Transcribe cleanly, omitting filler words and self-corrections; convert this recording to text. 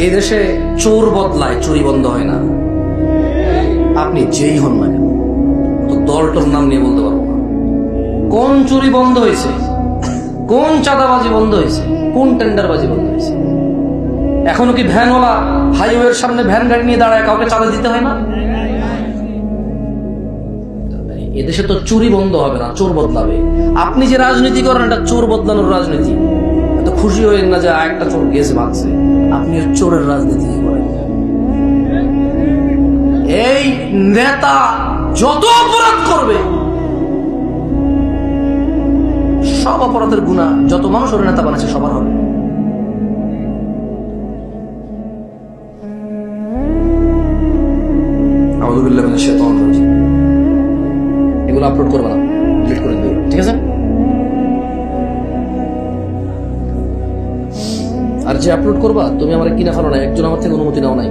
এই দেশে চোর বদলায়, চুরি বন্ধ হয় না। আপনি যেই হন না কেন, তো দলটোর নাম নিয়ে বলতে পারবো না কোন চুরি বন্ধ হয়েছে, কোন চাঁদাবাজি বন্ধ হয়েছে, কোন টেন্ডারবাজি বন্ধ হয়েছে। এখনো কি ভ্যানওয়ালা হাইওয়ের সামনে ভ্যান গাড়ি নিয়ে দাঁড়ায় কাউকে চাঁদা দিতে হয় না? এদেশে তো চুরি বন্ধ হবে না, চোর বদলাবে। আপনি যে রাজনীতি করেন এটা চোর বদলানোর রাজনীতি। এত খুশি হইেন না যে একটা চোর গেছে ভাগছে, আপনি চোরের রাজনীতি করেন। এই নেতা যত অপরাধ করবে, সব অপরাধের গুণা যত মানুষ ওর নেতা বানাচ্ছে সবার হবে। আউযুবিল্লাহি মিনাশ শাইতানির রাজিম। এগুলো আপলোড করবে না, ডিলিট করে দেবে, ঠিক আছে? আর যে আপলোড করবা তুমি আমার কিনা ফেলো না, একজন আমার থেকে অনুমতি নাও নাই।